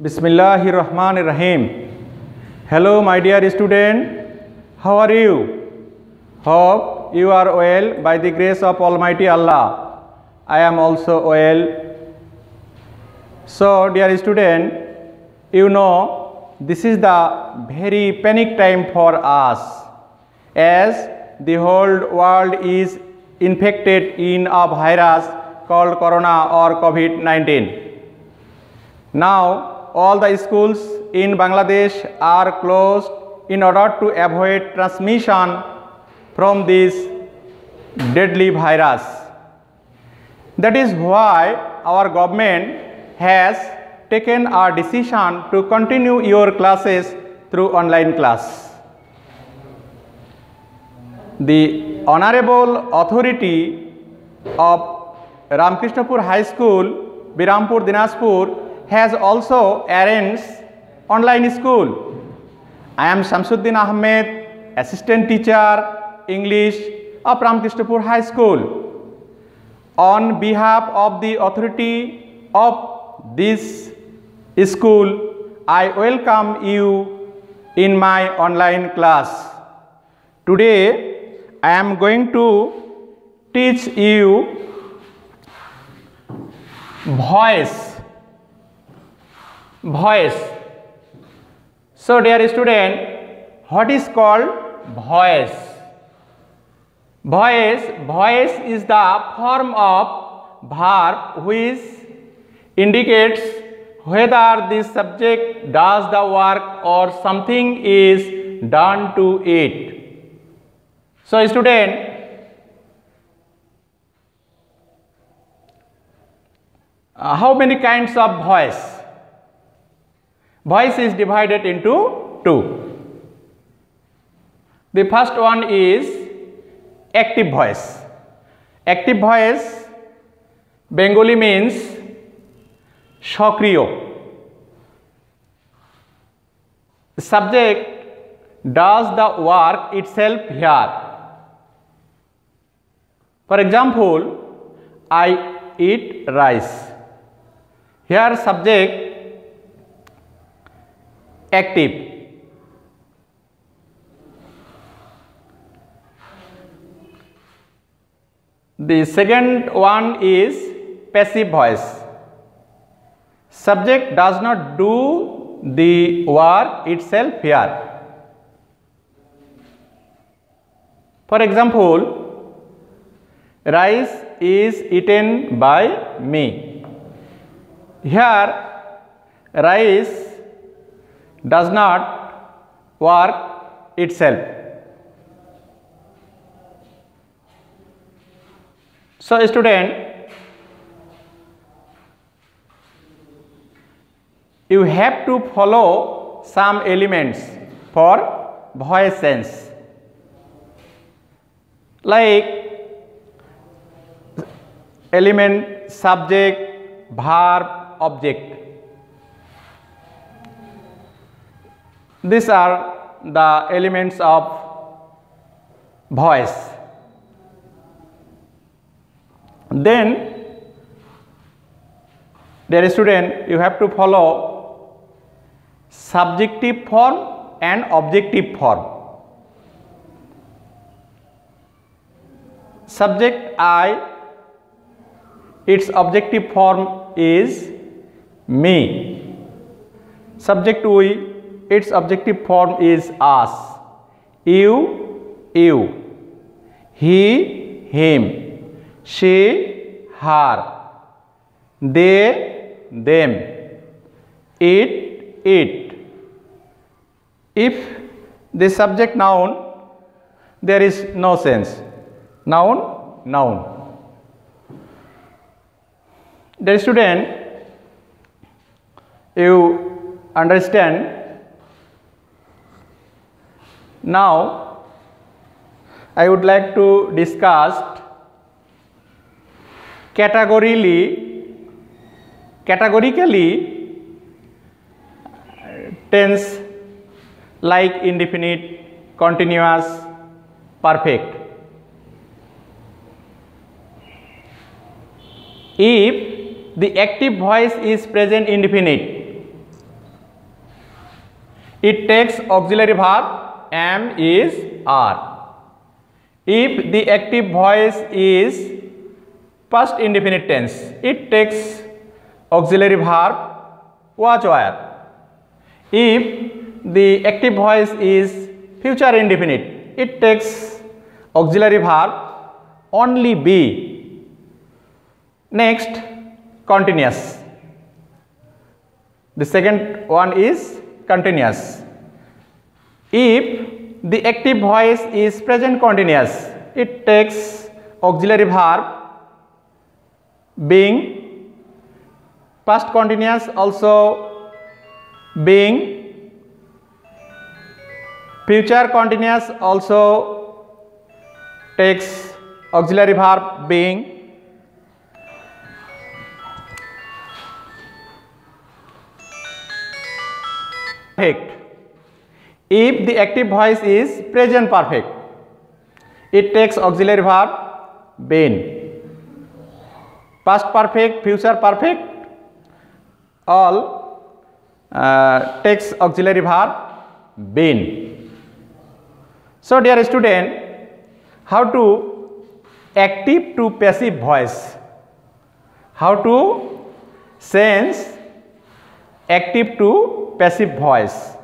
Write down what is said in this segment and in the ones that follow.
Bismillahirrahmanirrahim. Hello my dear student, how are you? Hope you are well by the grace of Almighty Allah. I am also well. So dear student, you know this is the very panic time for us as the whole world is infected in a virus called corona or COVID-19. Now all the schools in Bangladesh are closed in order to avoid transmission from this deadly virus. That is why our government has taken a decision to continue your classes through online class. The Honorable Authority of Ramkrishnapur High School, Birampur, Dinajpur has also arranged online school. I am Shamsuddin Ahmed, Assistant Teacher, English of Ramkrishnapur High School. On behalf of the authority of this school, I welcome you in my online class. Today, I am going to teach you voice. So dear student, what is called voice? Voice is the form of verb which indicates whether the subject does the work or something is done to it. So student, how many kinds of voice? Voice is divided into two. The first one is active voice. Active voice, Bengali means Shokriyo. The subject does the work itself here. For example, I eat rice. Here subject active. The second one is passive voice. Subject does not do the work itself here. For example, rice is eaten by me. Here rice does not work itself. So student, you have to follow some elements for voice sense, like element subject, verb, object. These are the elements of voice. Then, dear student, you have to follow subjective form and objective form. Subject I, its objective form is me. Subject we, its objective form is us. You, he, him, she, her, they, them, it. If the subject noun, there is no sense. Noun. Dear student, you understand. Now, I would like to discuss categorically tense like indefinite, continuous, perfect. If the active voice is present indefinite, It takes auxiliary verb am, is, are. If the active voice is past indefinite tense, it takes auxiliary verb was, were. If the active voice is future indefinite, it takes auxiliary verb only be. Next, continuous. The second one is continuous. If the active voice is present continuous, it takes auxiliary verb being. Past continuous also being. Future continuous also takes auxiliary verb being. Perfect. If the active voice is present perfect, it takes auxiliary verb been. Past perfect, future perfect, all takes auxiliary verb been. So dear student, how to active to passive voice? How to change active to passive voice?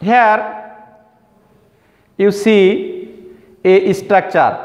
Here you see a structure,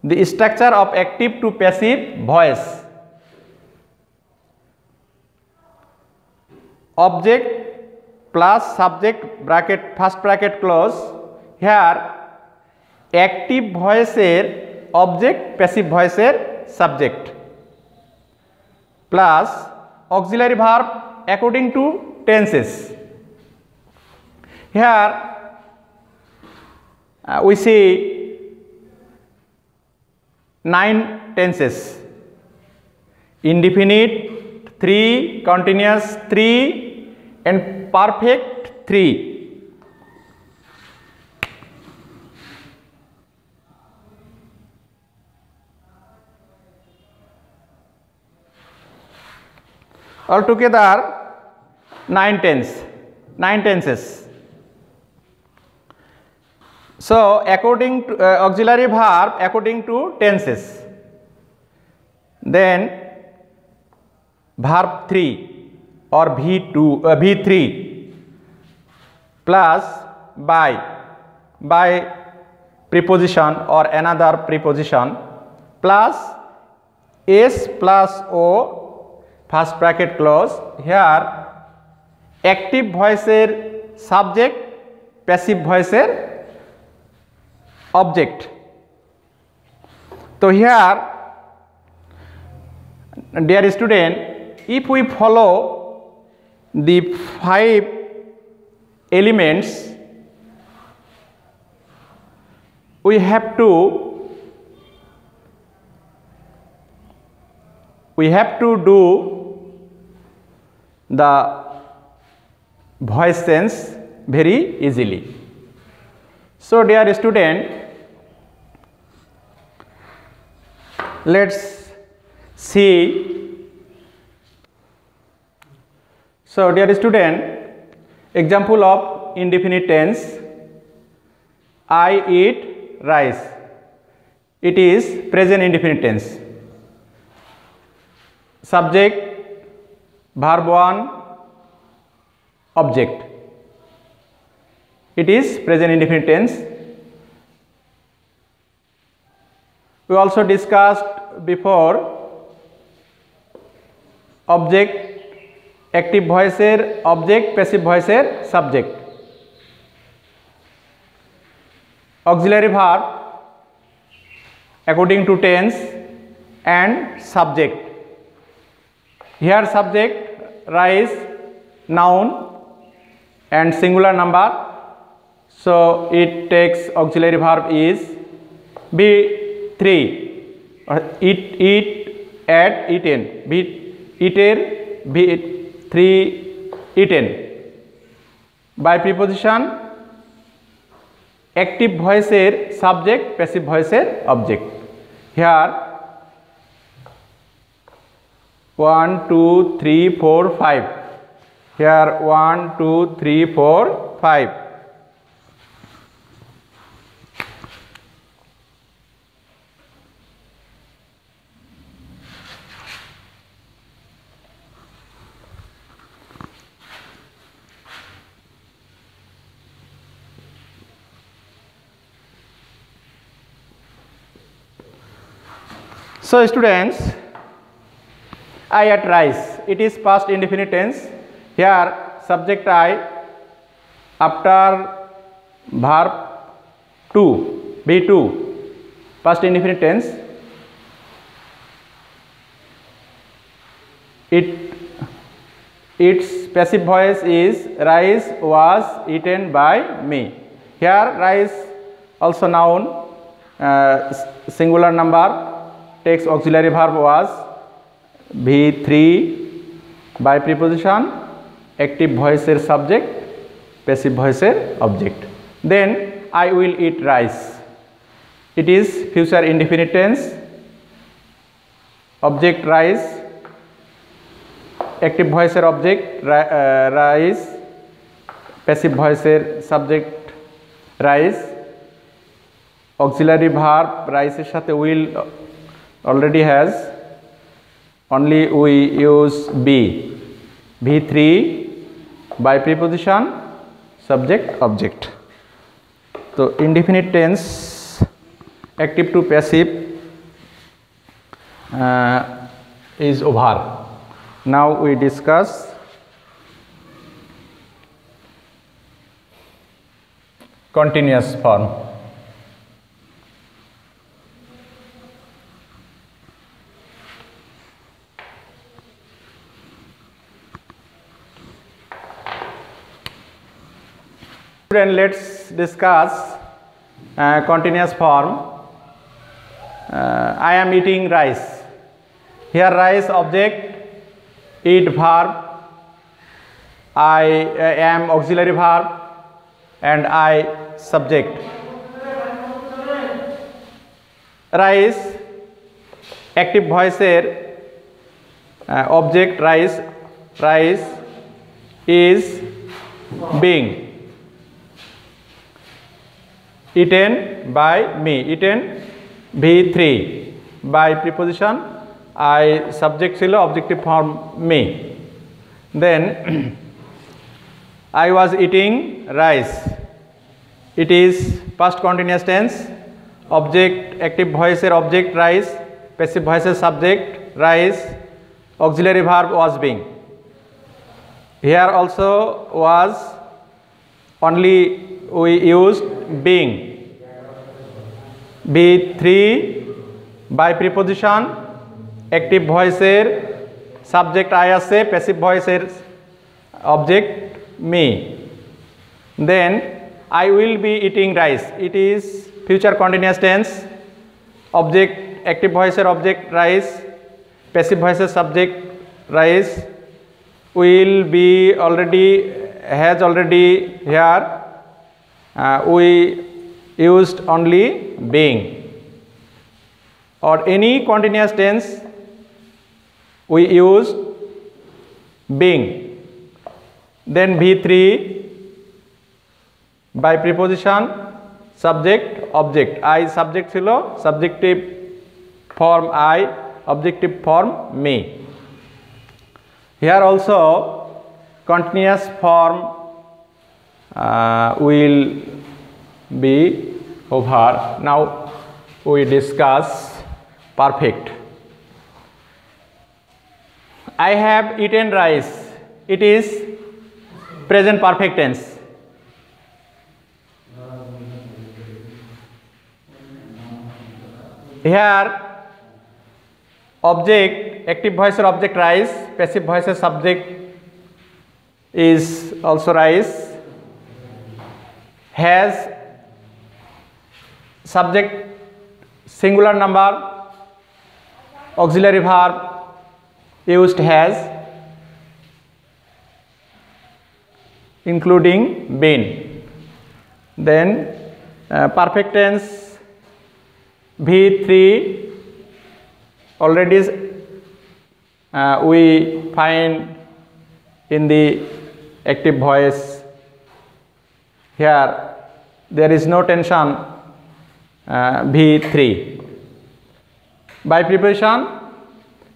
the structure of active to passive voice. Object plus subject bracket first bracket close. Here active voice object, passive voice subject, plus auxiliary verb according to tenses. Here we see 9 tenses: indefinite 3, continuous 3, and perfect 3. Altogether 9 tenses. So according to auxiliary verb according to tenses, then verb 3 or V3 plus by preposition or another preposition plus S plus O first bracket close. Here active voice subject, passive voice object. So here dear student, if we follow the 5 elements, we have to do the voice sense very easily. So dear student, let's see. So dear student, example of indefinite tense: I eat rice. It is present indefinite tense. Subject, verb 1, object. It is present indefinite tense. We also discussed before object, active voice object, passive voice subject. Auxiliary verb according to tense and subject. Here subject rice, noun and singular number, so it takes auxiliary verb is. B3 eat, at, eaten, eater, B3 eaten. By preposition active voice subject, passive voice object. Here 1, 2, 3, 4, 5. Here 1, 2, 3, 4, 5. So students, I ate rice. It is past indefinite tense. Here subject I after verb to V2 past indefinite tense. Its passive voice is rice was eaten by me. Here rice also noun, singular number, takes auxiliary verb was V3 by preposition, active voice subject, passive voice object. Then I will eat rice. It is future indefinite tense, object rice, active voice object rice, passive voice subject rice, auxiliary verb rice এর সাথে will already has, only we use V3 by preposition, subject object. So indefinite tense, active to passive is over. Now we discuss continuous form. Let's discuss continuous form. I am eating rice. Here rice object, eat verb, I am auxiliary verb, and I subject. Rice active voice object rice is being eaten by me. Eaten V3 by preposition, I subject ছিল objective form me. Then I was eating rice. It is past continuous tense, object active voice object rice, passive voice subject rice, auxiliary verb was being. Here also was, only we used being. B3 by preposition, active voice subject I আছে, passive voice object me. Then I will be eating rice. It is future continuous tense, object active voice object rice, passive voice subject rice, will be already, has already. Here we used only being. Or any continuous tense we use being. Then V3 by preposition, subject object, I subject ছিল, subjective form I, objective form me. Here also continuous form will be over. Now we discuss perfect. I have eaten rice. It is present perfect tense. Here object active voice object rice, passive voice subject is also rice, has subject singular number, auxiliary verb used has, including been. Then perfect tense V3 already we find in the active voice. Here there is no tension, V3. By preposition,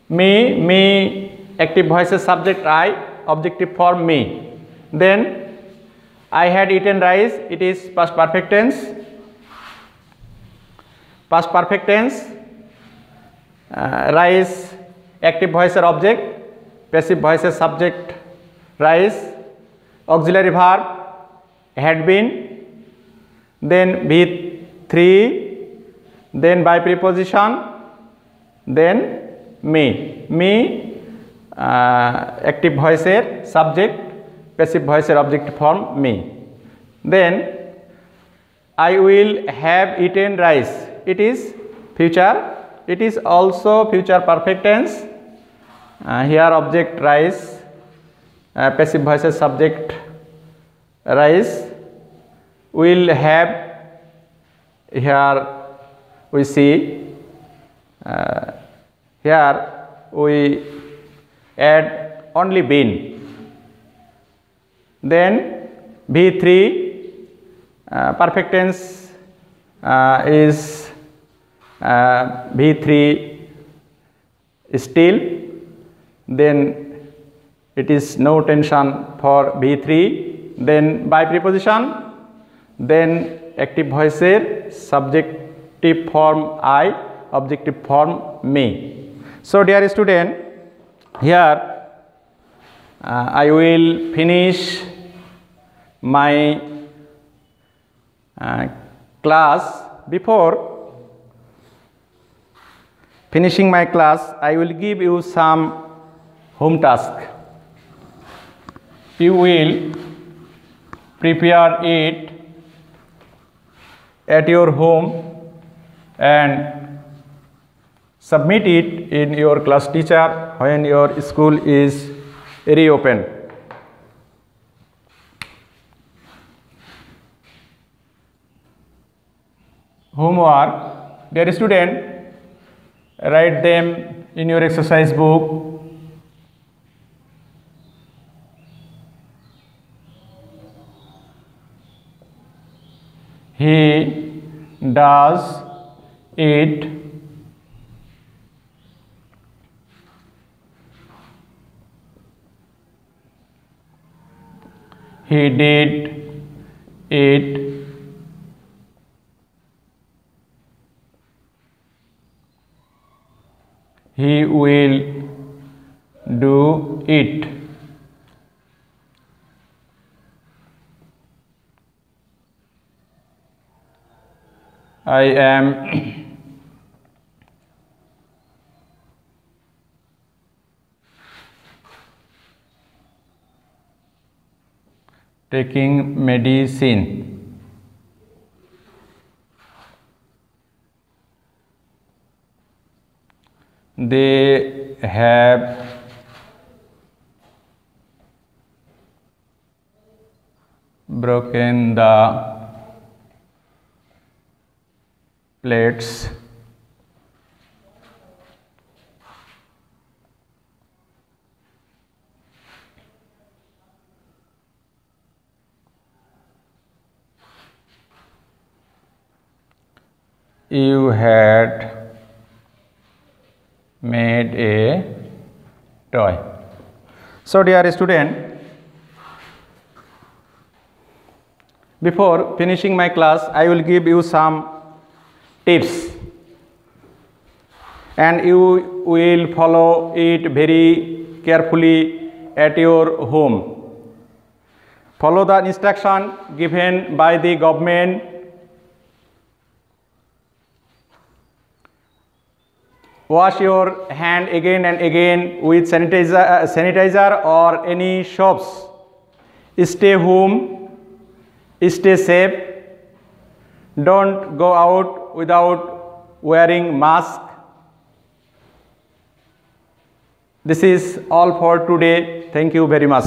me, active voices subject I, objective form me. Then I had eaten rice, it is past perfect tense. Past perfect tense, rice, active voice object, passive voice subject rice, auxiliary verb had been, then V3, then by preposition, then me, active voice subject, passive voice object form me. Then I will have eaten rice, it is future, it is also future perfect tense. Here object rice, passive voice subject rice, will have, here we see, here we add only been. Then V3, perfect tense is V3 still, then it is no tension for V3, then by preposition, then active voice subjective form I, objective form me. So dear student, here I will finish my class. Before finishing my class, I will give you some home task. You will prepare it at your home and submit it in your class teacher when your school is reopened. Homework, dear student, write them in your exercise book. He does it. He did it. He will do it. I am taking medicine. They have broken the plates. You had made a toy. So dear student, before finishing my class, I will give you some tips and you will follow it very carefully at your home. Follow the instruction given by the government. Wash your hand again and again with sanitizer or any soaps. Stay home, stay safe. Don't go out without wearing mask. This is all for today. Thank you very much.